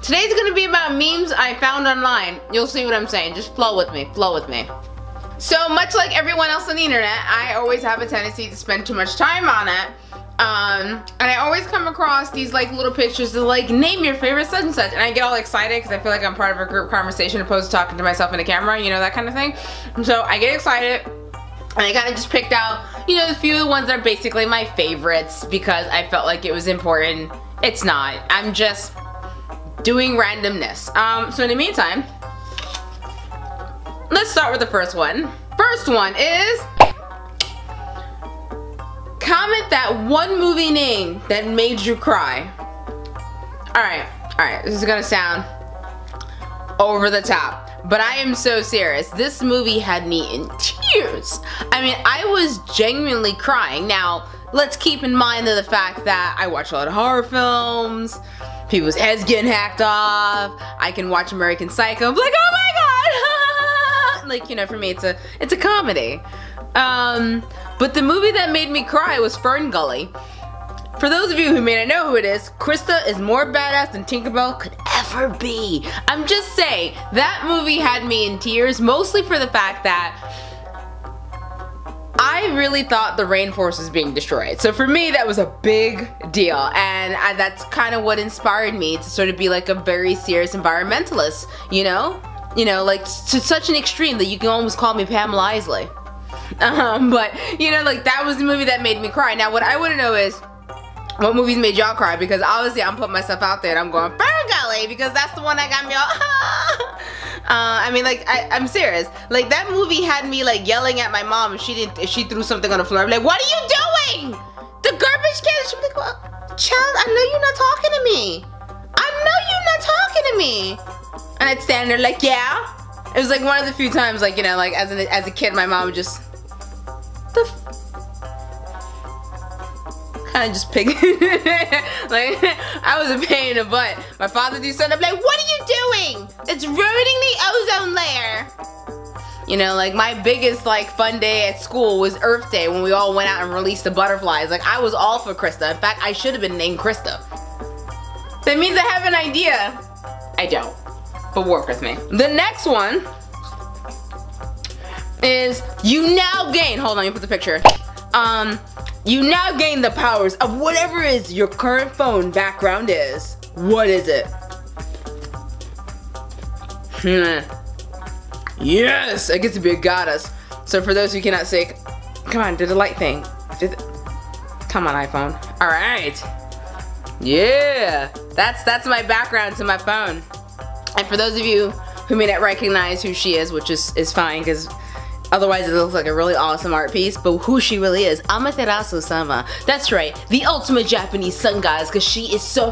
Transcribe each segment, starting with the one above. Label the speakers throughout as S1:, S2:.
S1: Today's gonna be about memes I found online. You'll see what I'm saying. Just flow with me, flow with me. So much like everyone else on the internet, I always have a tendency to spend too much time on it. And I always come across these like little pictures that like, name your favorite such and such. And I get all excited because I feel like I'm part of a group conversation opposed to talking to myself in a camera, you know, that kind of thing. So I get excited. And I kind of just picked out, you know, a few of the ones that are basically my favorites because I felt like it was important. It's not. I'm just doing randomness. So in the meantime, let's start with the first one. First one is, comment that one movie name that made you cry. Alright, this is gonna sound over the top. But I am so serious. This movie had me in tears. I mean, I was genuinely crying. Now, let's keep in mind the fact that I watch a lot of horror films, people's heads getting hacked off, I can watch American Psycho, I'm like, oh my god! Like, you know, for me, it's a comedy. But the movie that made me cry was Fern Gully. For those of you who may not know who it is, Krista is more badass than Tinkerbell could ever be. I'm just saying, that movie had me in tears, mostly for the fact that I really thought the rainforest was being destroyed. So for me, that was a big deal. And that's kind of what inspired me to sort of be like a very serious environmentalist, you know? You know, like to such an extreme that you can almost call me Pamela Isley. But, you know, like that was the movie that made me cry. Now, what I want to know is, what movies made y'all cry? Because obviously I'm putting myself out there and I'm going Fern Gully because that's the one that got me all I mean, like, I'm serious. Like, that movie had me like yelling at my mom if she threw something on the floor. I'm like, what are you doing? The garbage can. She'd be like, well, child, I know you're not talking to me. I know you're not talking to me. And I'd stand there like, yeah. It was like one of the few times, like, you know, like as a kid, my mom would just kind of just pick. Like, I was a pain in the butt. My father do something, I'm like, what are you doing? It's ruining the ozone layer. You know, like my biggest like fun day at school was Earth Day when we all went out and released the butterflies. Like, I was all for Krista. In fact, I should have been named Krista. That means I have an idea. I don't, but work with me. The next one is, you now gain, hold on, you put the picture. You now gain the powers of whatever is your current phone background is. What is it? Yes, I get to be a goddess. So for those who cannot say, come on, do the light thing. Come on, iPhone. All right. Yeah, that's my background to my phone. And for those of you who may not recognize who she is, which is fine, because otherwise it looks like a really awesome art piece, but who she really is, Amaterasu-sama. That's right, the ultimate Japanese sun goddess, because she is so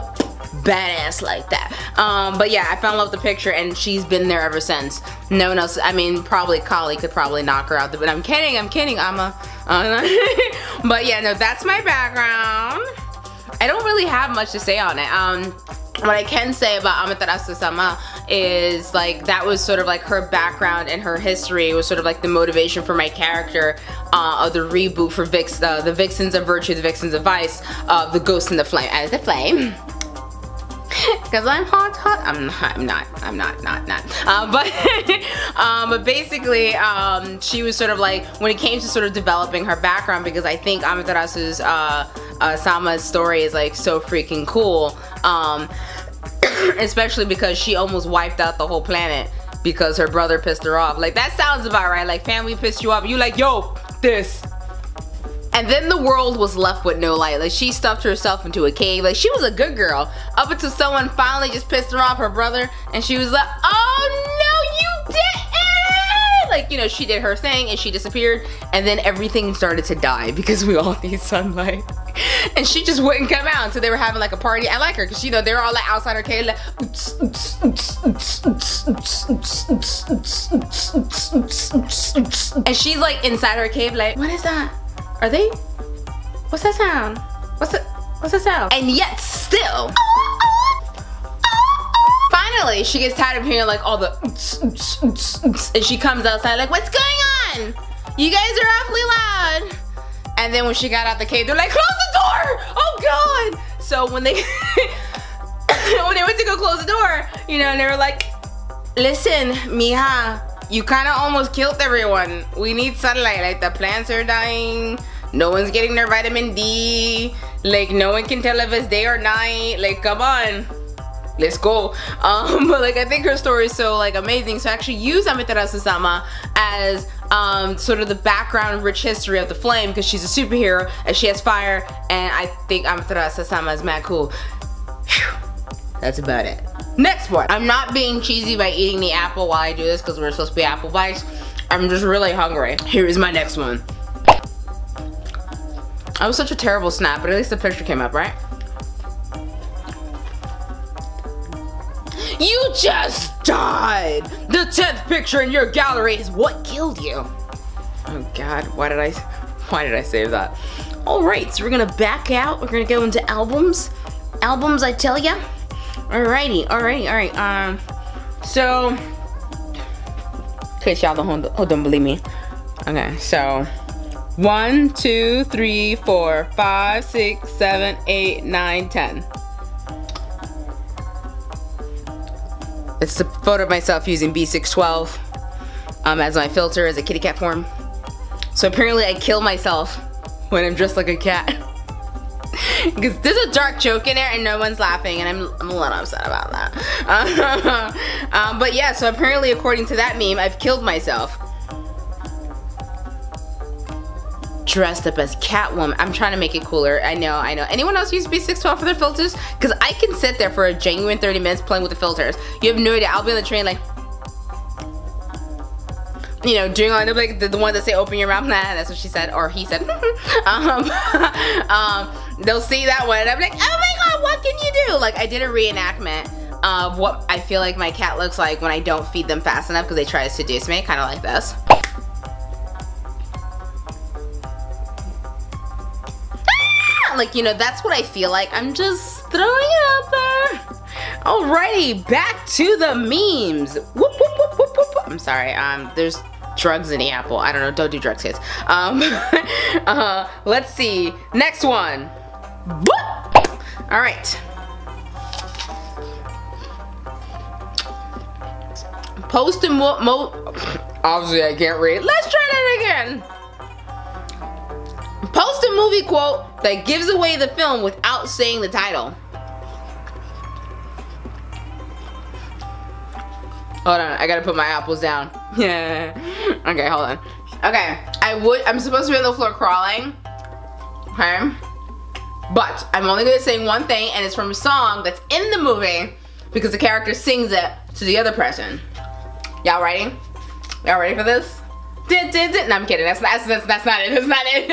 S1: badass like that. But yeah, I fell in love with the picture and she's been there ever since. No one else, I mean, probably Kali could probably knock her out there, but I'm kidding, but yeah, no, that's my background. I don't really have much to say on it. What I can say about Amaterasu-sama is like that was sort of like her background and her history was sort of like the motivation for my character of the reboot for the Vixens of Virtue, the Vixens of Vice, the Ghost and the Flame as the Flame. Because I'm hot. I'm not. But basically, she was sort of like, when it came to sort of developing her background, because I think Amaterasu's Sama's story is like so freaking cool. Especially because she almost wiped out the whole planet because her brother pissed her off. Like, that sounds about right. Like, family pissed you off, you like, yo, this. And then the world was left with no light. Like, she stuffed herself into a cave. Like, she was a good girl up until someone finally just pissed her off, her brother, and she was like, oh no, you didn't! Like, you know, she did her thing and she disappeared, and then everything started to die because we all need sunlight. And she just wouldn't come out, so they were having like a party. I like her because, you know, they were all like outside her cave like, and she's like inside her cave like, what is that? Are they? What's that sound? What's that sound? And yet still, finally she gets tired of hearing like all the and she comes outside like, what's going on? You guys are awfully loud. And then when she got out the cave, they're like, close the door! Oh god! So when they when they went to go close the door, you know, and they were like, listen, mija, you kind of almost killed everyone. We need sunlight. Like, the plants are dying. No one's getting their vitamin D. Like, no one can tell if it's day or night. Like, come on. Let's go. But like, I think her story is so like amazing. So I actually use Amaterasu-sama as sort of the background rich history of the flame, because she's a superhero and she has fire, and I think Amaterasu-sama is mad cool. Whew. That's about it. Next one. I'm not being cheesy by eating the apple while I do this, because we're supposed to be apple bites. I'm just really hungry. Here is my next one. That was such a terrible snap, but at least the picture came up, right? You just died! The 10th picture in your gallery is what killed you. Oh God, why did I save that? Alright, so we're gonna back out. We're gonna go into albums. Albums, I tell ya. Alrighty, alright. So, in case y'all don't believe me. Okay, so 1, 2, 3, 4, 5, 6, 7, 8, 9, 10. It's a photo of myself using B612 as my filter as a kitty cat form. So apparently I kill myself when I'm dressed like a cat. Because there's a dark joke in there and no one's laughing, and I'm a little upset about that. But yeah, so apparently according to that meme, I've killed myself. Dressed up as Catwoman. I'm trying to make it cooler. I know. Anyone else use B612 for their filters? Because I can sit there for a genuine 30 minutes playing with the filters. You have no idea. I'll be on the train like, you know, doing all like the ones that say open your mouth. Nah, that's what she said, or he said. They'll see that one and I'm like, oh my God, what can you do? Like, I did a reenactment of what I feel like my cat looks like when I don't feed them fast enough because they try to seduce me, kind of like this. Like, you know, that's what I feel like. I'm just throwing it out there. Alrighty, back to the memes. Whoop, whoop, whoop, whoop, whoop. I'm sorry, there's drugs in the apple. I don't know, don't do drugs, kids. Let's see, next one. Alright. Post a obviously I can't read. Let's try that again. Post a movie quote that gives away the film without saying the title. Hold on, I gotta put my apples down. Yeah. Okay, hold on. Okay, I'm supposed to be on the floor crawling. Okay. But I'm only gonna say one thing, and it's from a song that's in the movie because the character sings it to the other person. Y'all ready? Y'all ready for this? No, I'm kidding. That's not it. That's not it.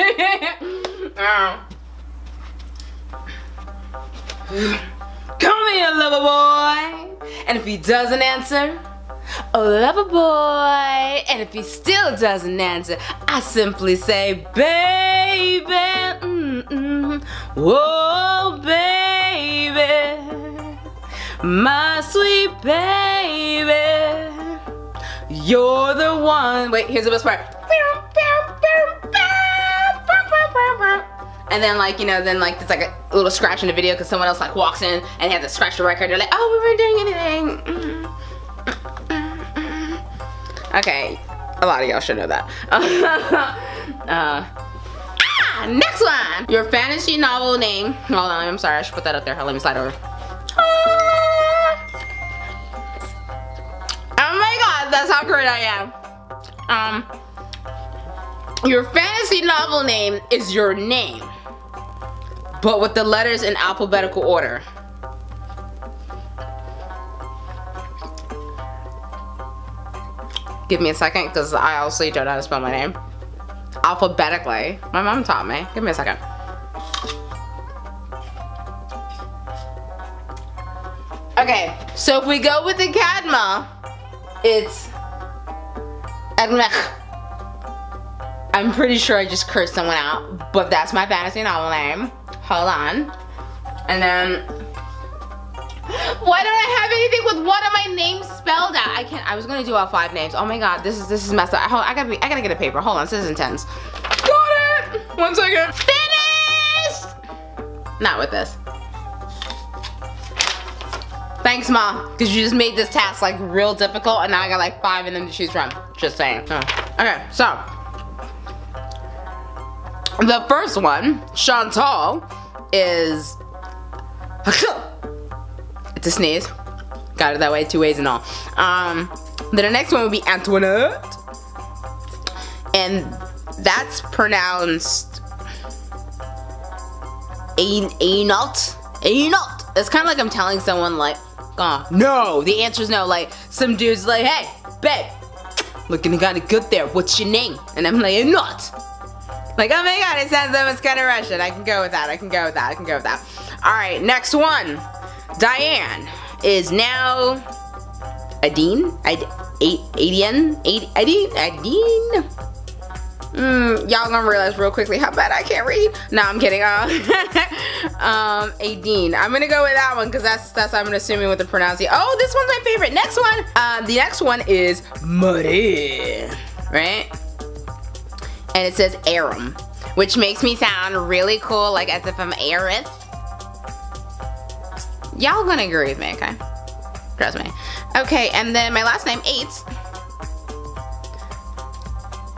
S1: Call me a lover boy, and if he doesn't answer, a lover boy, and if he still doesn't answer, I simply say, baby, whoa, baby, my sweet baby. You're the one. Wait, here's the best part. And then, like, you know, then like there's like a little scratch in the video because someone else like walks in and they have to scratch the record. They're like, oh, we weren't doing anything. Okay, a lot of y'all should know that. Next one. Your fantasy novel name. Hold on, I'm sorry, I should put that up there. Let me slide over. Oh my God, that's how great I am. Your fantasy novel name is your name, but with the letters in alphabetical order. Give me a second, because I also don't know how to spell my name. Alphabetically. My mom taught me. Give me a second. Okay, so if we go with the Cadma, it's Cadma. I'm pretty sure I just cursed someone out, but that's my fantasy novel name. Hold on. And then, why don't I have anything with one of my names spelled out? I was gonna do all 5 names. Oh my God, this is messed up. Hold on, I gotta get a paper. Hold on, this is intense. Got it! 1 second. Finished! Not with this. Thanks, Mom, because you just made this task like real difficult, and now I got like 5 of them to choose from. Just saying. Okay, so the first one, Chantal, is it's a sneeze. Got it that way, 2 ways and all. Then the next one would be Antoinette, and that's pronounced Anot. It's kind of like I'm telling someone like, oh, no, the answer is no. Like some dude's like, hey, babe, looking kind of good there. What's your name? And I'm like, not. Like, oh my god, it sounds almost kind of Russian. I can go with that. I can go with that. I can go with that. All right, next one. Diane is now Adine. Y'all gonna realize real quickly how bad I can't read. No, I'm kidding. Adine. I'm gonna go with that one because that's I'm assuming what the pronunciation. Oh, this one's my favorite. Next one. The next one is Marie, right? And it says Aram, which makes me sound really cool, like as if I'm Aerith. Y'all gonna agree with me, okay? Trust me. Okay, and then my last name, Eights.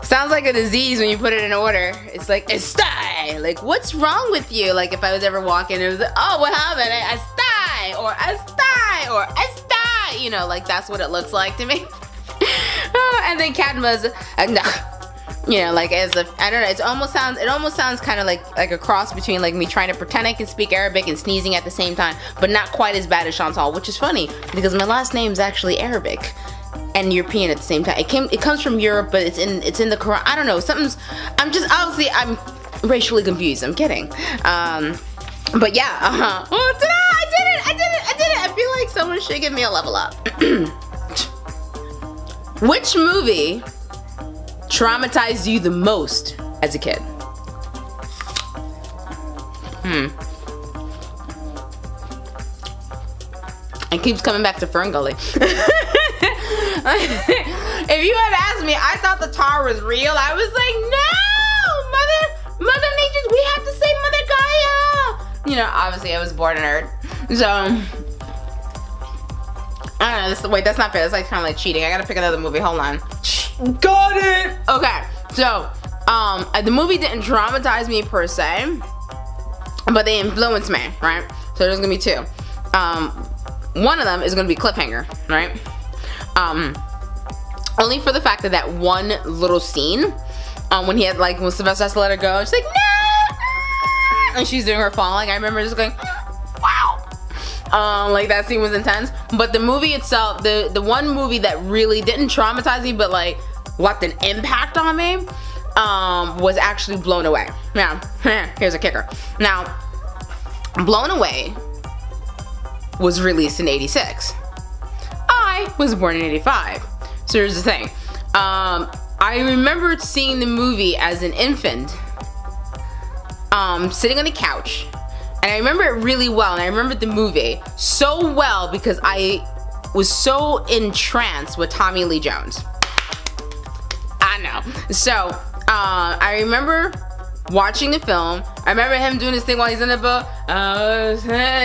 S1: Sounds like a disease when you put it in order. It's like, Estai! Like, what's wrong with you? Like, if I was ever walking, it was like, oh, what happened? Estai! Or Estai! Or Estai! You know, like, that's what it looks like to me. And then Cadma's, you know, like, as if, I don't know, it almost sounds kind of like a cross between, like, me trying to pretend I can speak Arabic and sneezing at the same time, but not quite as bad as Chantal, which is funny, because my last name is actually Arabic and European at the same time. It comes from Europe, but it's in the Quran. I don't know. I'm racially confused. I'm kidding. But yeah. Oh, I did it. I feel like someone should give me a level up. Which movie traumatized you the most as a kid? It keeps coming back to Fern Gully. If you had asked me, I thought the tar was real. I was like, no, Mother Nature, we have to say Mother Gaia. You know, obviously I was born a nerd. So, I don't know, wait, that's not fair. That's like kind of like cheating. I gotta pick another movie, hold on. Got it! Okay, so, the movie didn't traumatize me per se, but they influenced me, right? So there's gonna be 2. One of them is gonna be Cliffhanger, right? Only for the fact that one little scene, when Sylvester has to let her go, she's like, no! And she's doing her falling. I remember just going, wow! Like, that scene was intense. But the movie itself, the one movie that really didn't traumatize me, but like, left an impact on me, was actually Blown Away. Now, here's a kicker. Now, Blown Away was released in '86. I was born in '85. So here's the thing. I remember seeing the movie as an infant, sitting on the couch, and I remember it really well, and I remember the movie so well because I was so entranced with Tommy Lee Jones. I know. So, I remember watching the film. I remember him doing this thing while he's in the boat.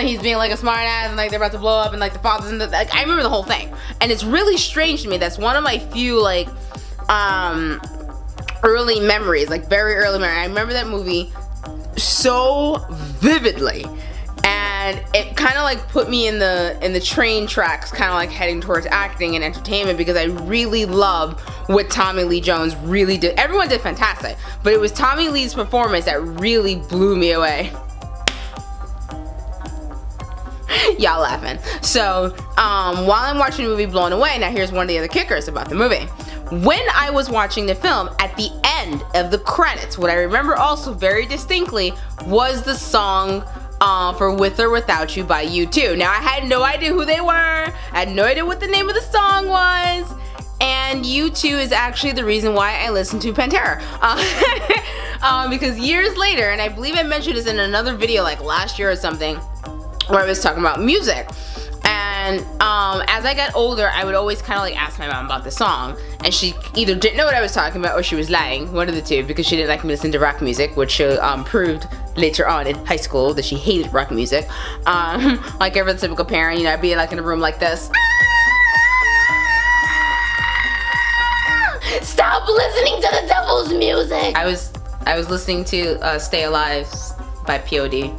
S1: He's being like a smart ass and like they're about to blow up and like the father's in the, like, I remember the whole thing. And it's really strange to me. That's one of my few like early memories, like very early memory. I remember that movie so vividly. And it kind of like put me in the train tracks, kind of like heading towards acting and entertainment, because I really love what Tommy Lee Jones really did. Everyone did fantastic, but it was Tommy Lee's performance that really blew me away. Y'all laughing. So, while I'm watching the movie Blown Away, now here's one of the other kickers about the movie. When I was watching the film, at the end of the credits, what I remember also very distinctly was the song for With or Without You by U2. Now, I had no idea who they were. I had no idea what the name of the song was. And U2 is actually the reason why I listened to Pantera. Because years later, and I believe I mentioned this in another video like last year or something, where I was talking about music. And as I got older, I would always kind of like ask my mom about the song, and she either didn't know what I was talking about or she was lying, one of the two, because she didn't like me listen to rock music, which she proved later on in high school that she hated rock music. Like every typical parent, you know, I'd be like in a room like this. Stop listening to the devil's music! I was listening to Stay Alive by POD.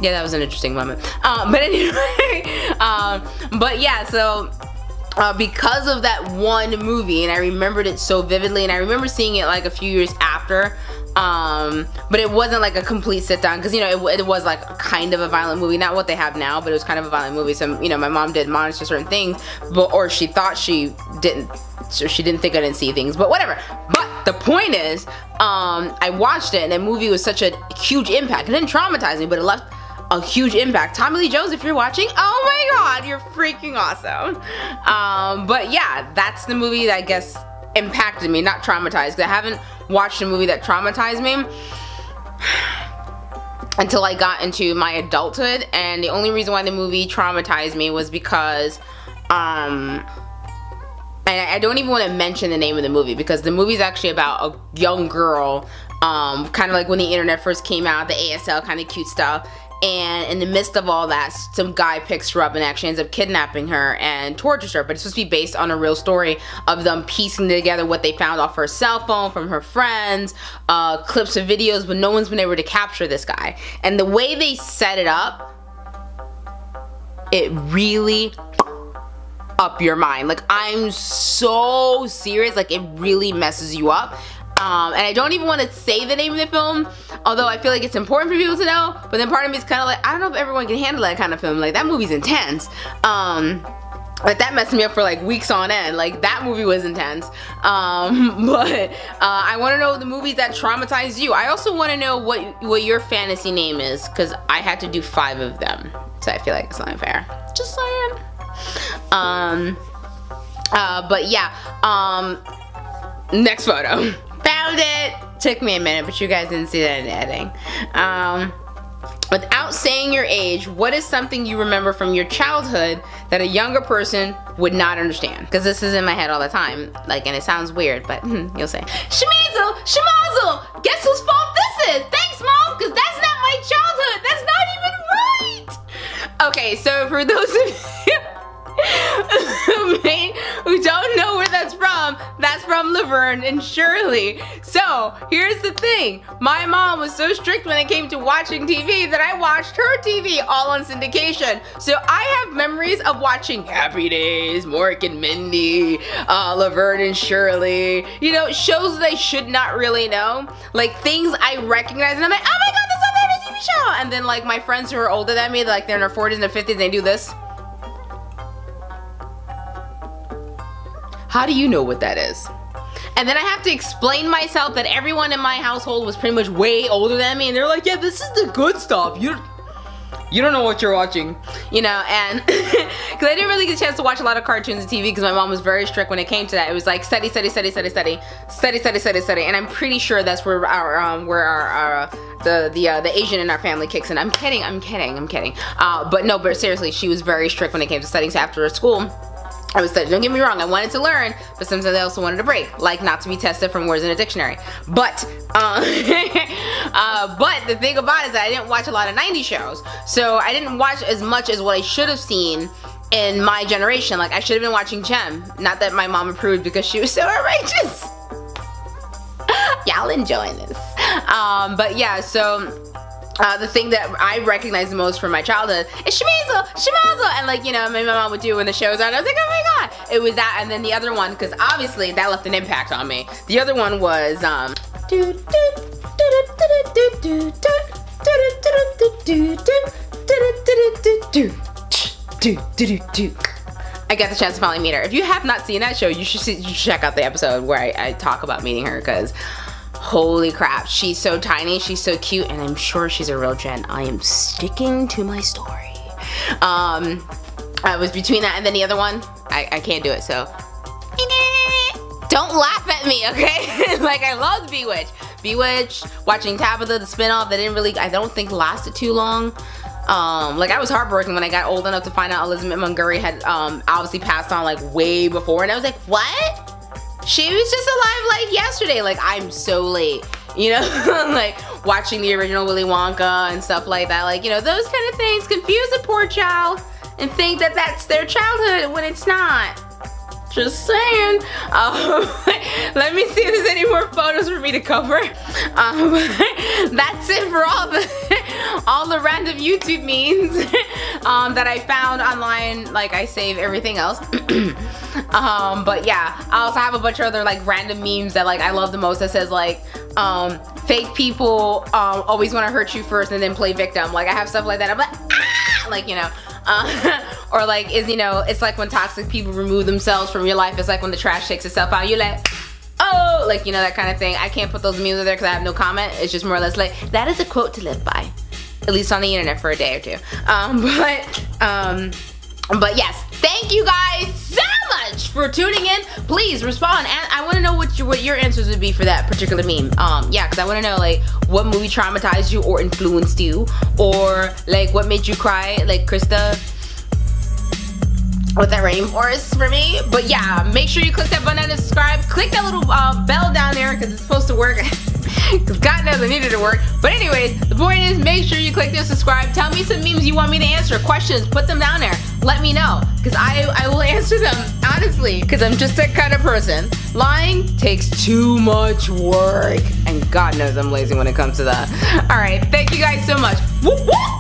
S1: Yeah, that was an interesting moment. But anyway, but yeah, so because of that one movie, and I remembered it so vividly, and I remember seeing it like a few years after, but it wasn't like a complete sit down, because you know it was like kind of a violent movie, not what they have now, but it was kind of a violent movie. So you know, my mom did monitor certain things, but or she thought she didn't, so she didn't think I didn't see things, but whatever. But the point is, I watched it, and the movie was such a huge impact. It didn't traumatize me, but it left a huge impact. Tommy Lee Jones, if you're watching, oh my god, you're freaking awesome. But yeah, that's the movie that I guess impacted me, not traumatized, because I haven't watched a movie that traumatized me until I got into my adulthood, and the only reason why the movie traumatized me was because and I don't even want to mention the name of the movie, because the movie is actually about a young girl, kind of like when the internet first came out, the ASL kind of cute stuff, and in the midst of all that, some guy picks her up and actually ends up kidnapping her and tortures her. But it's supposed to be based on a real story of them piecing together what they found off her cell phone from her friends, clips of videos, but no one's been able to capture this guy. And the way they set it up, it really up your mind. Like, I'm so serious, like it really messes you up. And I don't even want to say the name of the film, although I feel like it's important for people to know, but then part of me is kind of like, I don't know if everyone can handle that kind of film. Like, that movie's intense. Like, that messed me up for like weeks on end. Like, that movie was intense. But I want to know the movies that traumatized you. I also want to know what your fantasy name is, because I had to do 5 of them, so I feel like it's not fair. Just saying. But yeah, next photo. Found it! Took me a minute, but you guys didn't see that in the editing. Without saying your age, what is something you remember from your childhood that a younger person would not understand? Because this is in my head all the time, like, and it sounds weird, but you'll say, Shemazel! Shemazel! Guess whose fault this is? Thanks, Mom, because that's not my childhood! That's not even right! Okay, so for those of you who don't know where that's from Laverne and Shirley. So here's the thing, my mom was so strict when it came to watching TV that I watched her TV all on syndication. So I have memories of watching Happy Days, Mork and Mindy, Laverne and Shirley, you know, shows that I should not really know, like things I recognize, and I'm like, oh my god, that's my favorite TV show. And then like my friends who are older than me, like they're in their 40s and their 50s, they do this. How do you know what that is? And then I have to explain myself that everyone in my household was pretty much way older than me, and they're like, yeah, this is the good stuff. You don't know what you're watching, you know, and because I didn't really get a chance to watch a lot of cartoons and TV because my mom was very strict when it came to that. It was like study, study, study, study, study, study, study, study, study, and I'm pretty sure that's where the Asian in our family kicks in. I'm kidding. But no, but seriously, she was very strict when it came to studying. So after school, I was studying. Don't get me wrong, I wanted to learn, but sometimes I also wanted a break, like not to be tested from words in a dictionary. But but the thing about it is that I didn't watch a lot of 90s shows, so I didn't watch as much as what I should have seen in my generation. Like, I should have been watching Gem. Not that my mom approved because she was so outrageous. Y'all enjoying this. But yeah, so the thing that I recognize the most from my childhood is Shemazel, Shemazel, and like, you know, my mom would do when the show's on. I was like, oh my god, it was that. And then the other one, because obviously that left an impact on me. The other one was I got the chance to finally meet her. If you have not seen that show, you should check out the episode where I talk about meeting her, because holy crap, she's so tiny, she's so cute, and I'm sure she's a real gen. I am sticking to my story. I was between that and then the other one. I can't do it, so don't laugh at me, okay? Like, I loved Bewitched. Bewitched, watching Tabitha, the spinoff that didn't really, I don't think lasted too long. Like, I was heartbroken when I got old enough to find out Elizabeth Montgomery had obviously passed on like way before, and I was like, what? She was just alive like yesterday. Like, I'm so late, you know? Like, watching the original Willy Wonka and stuff like that. Like, you know, those kind of things confuse a poor child and think that that's their childhood when it's not. Just saying. Let me see if there's any more photos for me to cover. That's it for all the random YouTube memes that I found online. Like, I save everything else. But yeah, I also have a bunch of other like random memes that like I love the most, that says like fake people always want to hurt you first and then play victim. Like, I have stuff like that. I'm like, ah! Like, you know. Or like, you know, it's like when toxic people remove themselves from your life. It's like when the trash takes itself out. You're like, oh, like, you know, that kind of thing. I can't put those memes in there because I have no comment. It's just more or less like, that is a quote to live by, at least on the internet, for a day or two. But yes, thank you guys so much for tuning in. Please respond, and I want to know what your answers would be for that particular meme. Yeah, because I want to know like what movie traumatized you or influenced you, or like what made you cry, like Krista with that rainforest for me. But yeah, make sure you click that button and subscribe. Click that little bell down there because it's supposed to work. Because God knows I needed to work. But anyways, the point is, make sure you click and subscribe. Tell me some memes you want me to answer, questions, put them down there. Let me know, because I will answer them, honestly, because I'm just that kind of person. Lying takes too much work, and God knows I'm lazy when it comes to that. All right, thank you guys so much. Whoop, whoop.